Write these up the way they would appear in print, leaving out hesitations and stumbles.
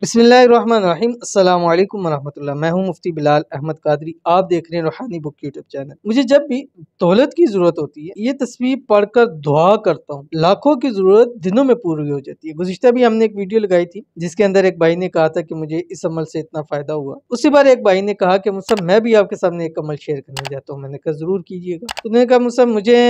बिस्मिल्लाहिर्रहमानिर्रहीम अस्सलाम वालेकुम वरहमतुल्लाह। मैं हूं मुफ्ती बिलाल अहमद कादरी। आप देख रहे हैं रूहानी बुक यूट्यूब चैनल। मुझे जब भी दौलत की जरूरत होती है ये तस्वीर पढ़कर दुआ करता हूँ, लाखों की जरूरत दिनों में पूरी हो जाती है। गुज़िश्ता भी हमने एक वीडियो लगाई थी जिसके अंदर एक भाई ने कहा था कि मुझे इस अमल से इतना फायदा हुआ। उसी बार एक भाई ने कहा कि मुझसे मैं भी आपके सामने एक अमल शेयर करने जाता हूँ। मैंने कहा जरूर कीजिएगा। तो उन्होंने कहा मुझसे मुझे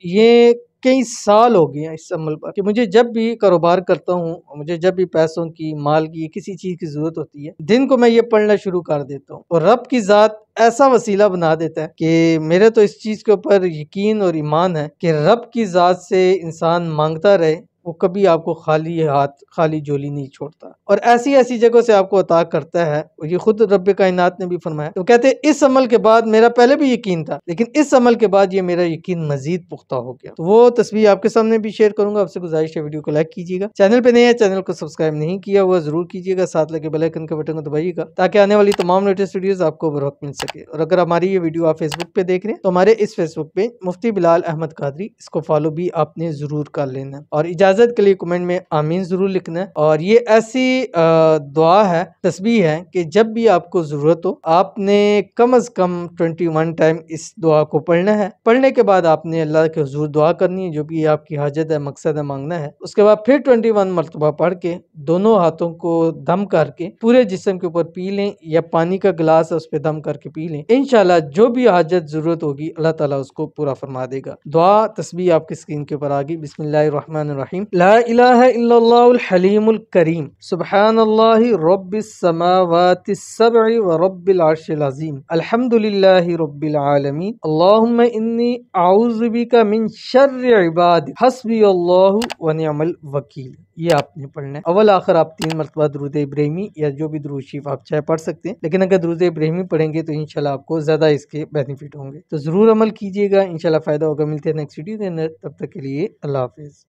ये कई साल हो गए हैं इस अमल पर कि मुझे जब भी कारोबार करता हूँ, मुझे जब भी पैसों की, माल की, किसी चीज की जरूरत होती है, दिन को मैं ये पढ़ना शुरू कर देता हूँ और रब की जात ऐसा वसीला बना देता है कि मेरे तो इस चीज के ऊपर यकीन और ईमान है कि रब की जात से इंसान मांगता रहे, वो कभी आपको खाली हाथ, खाली झोली नहीं छोड़ता और ऐसी ऐसी जगहों से आपको अता करता है। और ये खुद रब कायनात ने भी फरमाया। तो कहते हैं इस अमल के बाद मेरा पहले भी यकीन था, लेकिन इस अमल के बाद ये मेरा यकीन मजीद पुख्ता हो गया। तो वो तस्वीर आपके सामने भी शेयर करूंगा। आपसे गुजारिश है वीडियो को लाइक कीजिएगा, चैनल पे नए हैं चैनल को सब्सक्राइब नहीं किया हुआ जरूर कीजिएगा, साथ लगे बेल आइकन के बटन को दबाइएगा ताकि आने वाली तमाम लेटेस्ट वीडियोस आपको बर वक्त मिल सके। और अगर हमारी ये वीडियो आप फेसबुक पे देख रहे हैं तो हमारे इस फेसबुक पेज मुफ्ती बिलाल अहमद कादरी, इसको फॉलो भी आपने जरूर कर लेना और इजाजत के लिए कमेंट में आमीन जरूर लिखना है। और ये ऐसी दुआ है, तस्बीह है कि जब भी आपको जरूरत हो आपने कम अज कम 21 टाइम इस दुआ को पढ़ना है। पढ़ने के बाद आपने अल्लाह के हुजूर दुआ करनी है, जो भी आपकी हाजत है, मकसद है, मांगना है। उसके बाद फिर 21 मरतबा पढ़ के दोनों हाथों को दम करके पूरे जिस्म के ऊपर पी लें, या पानी का गिलास है उस पर दम करके पी लें। इंशाल्लाह जो भी हाजत जरूरत होगी अल्लाह ताला उसको पूरा फरमा देगा। दुआ तस्बीह आपकी स्क्रीन के ऊपर आ गई। बिस्मिल्लाहिर्रहमानिर्रहीम। ला इलाहा इल्लल्लाहुल हलीमुल करीम सुब्हानल्लाहि रब्बिस समावातिस सब'i व रब्बिल अर्शिल अज़ीम अल्हम्दुलिल्लाहि रब्बिल आलमीन अल्लाहुम्मा इन्नी अऊज़ु बिका मिन शर्रि इबादिक हस्बियल्लाहु व निअमल वकील। ये आपने पढ़ना है। अव्वल आखिर आप 3 मरतबा दुरूद इब्राहिमी या जो भी दुरूद शरीफ आप चाहे पढ़ सकते हैं, लेकिन अगर दुरूद इब्राहिमी पढ़ेंगे तो इंशाल्लाह आपको ज्यादा इसके बेनिफिट होंगे। तो जरूर अमल कीजिएगा, इंशाल्लाह फायदा होगा। मिलते हैं नेक्स्ट वीडियो के अंदर, तब तक के लिए अल्लाह हाफिज।